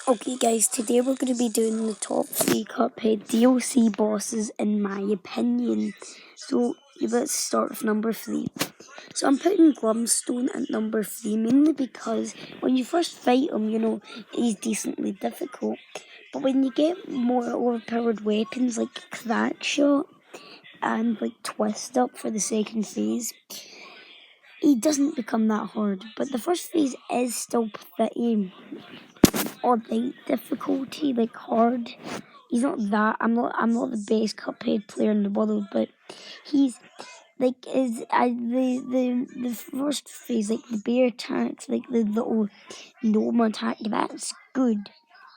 Okay guys, today we're going to be doing the top 3 Cuphead DLC bosses in my opinion. So let's start with number 3. So I'm putting Glumstone at number 3 mainly because when you first fight him, he's decently difficult. But when you get more overpowered weapons like Crackshot and like Twist Up for the second phase, he doesn't become that hard. But the first phase is still pretty alright difficulty, like hard. He's not that. I'm not the best Cuphead player in the world, but he's like the first phase, like the bear attacks, like the little gnome attack. That's good,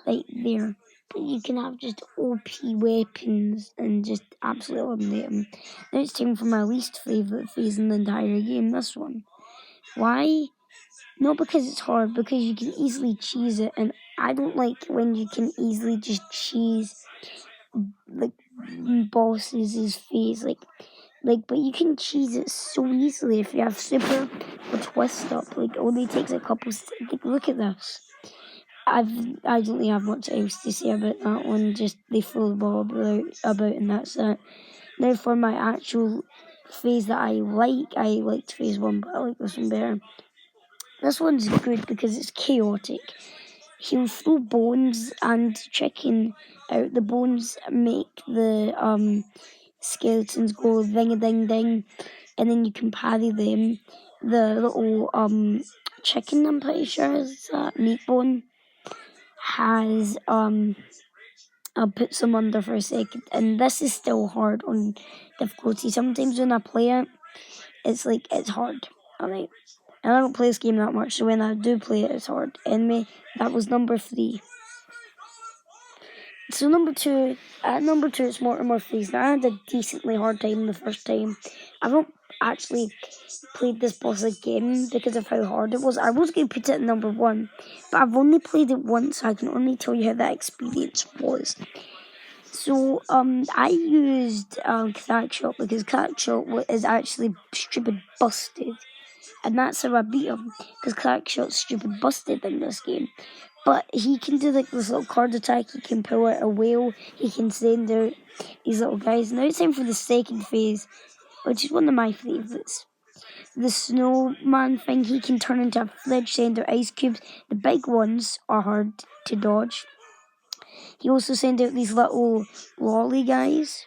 right there. But you can have just OP weapons and just absolutely eliminate them. Now it's time for my least favorite phase in the entire game. This one. Why? Not because it's hard, because you can easily cheese it, and I don't like when you can easily just cheese like bosses' face, but you can cheese it so easily if you have super or twist up. Like it only takes a couple. Like, look at this. I don't really have much else to say about that one. Just they throw the ball about, and that's it. Now for my actual phase that I liked phase 1, but I like this one better. This one's good because it's chaotic. He'll throw bones and chicken out. The bones make the skeletons go ding a ding ding, and then you can parry them. The little chicken, I'm pretty sure is that meat bone, has puts them under for a second, and this is still hard on difficulty. Sometimes when I play it, it's hard. Alright. And I don't play this game that much, so when I do play it, it's hard. Anyway, that was number 3. So at number two, it's Mortimer Freeze. Now, I had a decently hard time the first time. I've not actually played this boss again because of how hard it was. I was going to put it at number 1, but I've only played it once, so I can only tell you how that experience was. So, I used Crackshot because Crackshot is actually stupid busted. And that's how I beat him, because Crackshot's stupid busted in this game. But he can do like this little card attack, he can pull out a whale, he can send out these little guys. Now it's time for the second phase, which is one of my favourites. The snowman thing, he can turn into a fridge, send out ice cubes. The big ones are hard to dodge. He also sends out these little lolly guys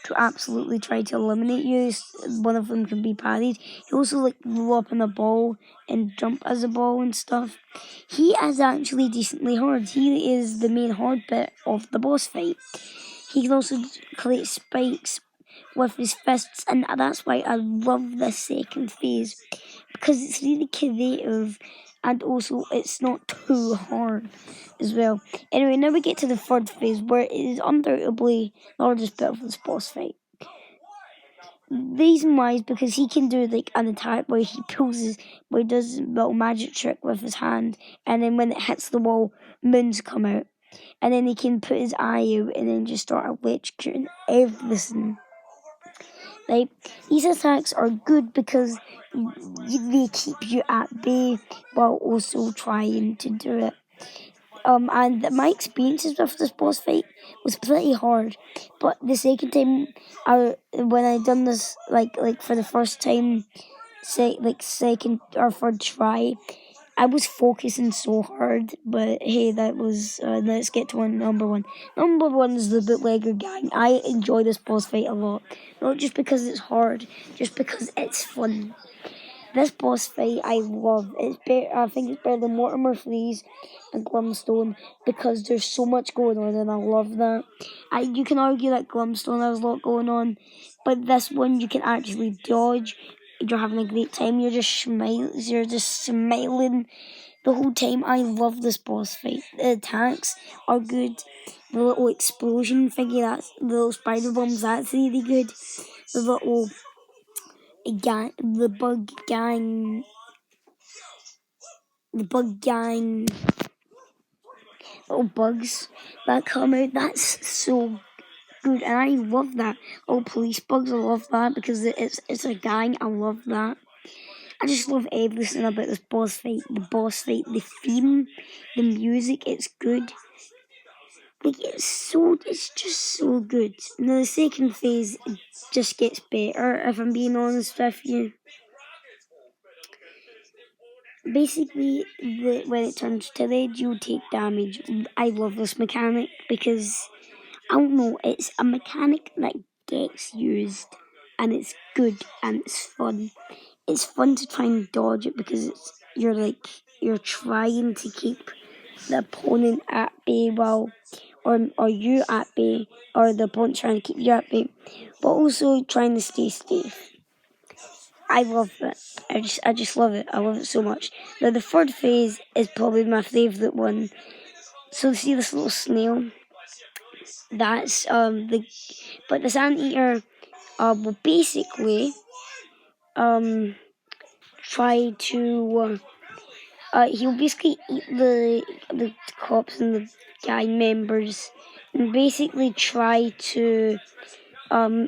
to absolutely try to eliminate you. One of them can be parried. He also like blow up in a ball and jump as a ball and stuff. He is actually decently hard. He is the main hard bit of the boss fight. He can also create spikes with his fists, and that's why I love this second phase, because it's really creative and also it's not too hard as well. Anyway, now we get to the third phase, where it is undoubtedly the hardest bit of this boss fight. Reason why is because he can do like an attack where he does a little magic trick with his hand, and then when it hits the wall, moons come out, and then he can put his eye out and then just start electrocuting everything. Like, these attacks are good because they keep you at bay while also trying to do it. And my experiences with this boss fight was pretty hard, but the second time, when I done this like for the first time, second or third try, I was focusing so hard. But hey, that was let's get to number 1. Number 1 is the bootlegger gang. I enjoy this boss fight a lot, not just because it's hard, just because it's fun. This boss fight I love. I think it's better than Mortimer Freeze and Glumstone because there's so much going on, and I love that. You can argue that Glumstone has a lot going on, but this one you can actually dodge. You're having a great time. You're just smiling the whole time. I love this boss fight. The attacks are good. The little explosion thingy, the little spider bombs, that's really good. The little the bug gang, little bugs that come out. That's so good, and I love that. Oh, police bugs, I love that because it's a gang. I love that. I just love everything about this boss fight. The boss fight, the theme, the music, it's good. Like, it's just so good. And then the second phase, it just gets better, if I'm being honest with you. Basically, when it turns to red, you take damage. I love this mechanic because, I don't know, it's a mechanic that gets used, and it's good, and it's fun. It's fun to try and dodge it because you're trying to keep the opponent at bay or you at bay, or the opponent trying to keep you at bay, but also trying to stay safe. I love it. I just love it. I love it so much. Now the third phase is probably my favourite one. So see this little snail? That's but this anteater will basically try to he'll basically eat the cops and the gang members, and basically try to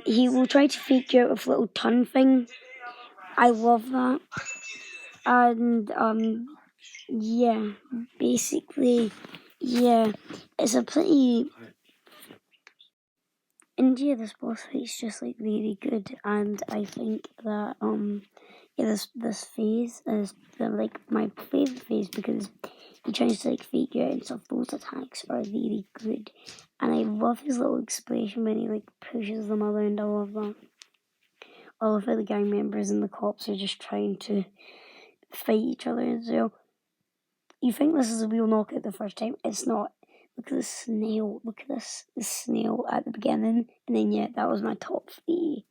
he will try to fake you out with a little tongue thing. I love that. And yeah, basically, yeah, it's a pretty. And yeah, this boss fight's just like really good, and I think that yeah, this phase is like my favorite phase because he tries to like fake you out and stuff. Those attacks are really good, and I love his little expression when he like pushes them around. I love that. I love how the gang members and the cops are just trying to fight each other as well. You think this is a real knockout the first time? It's not. Look at the snail. Look at this. The snail at the beginning. And then, yeah, that was my top three.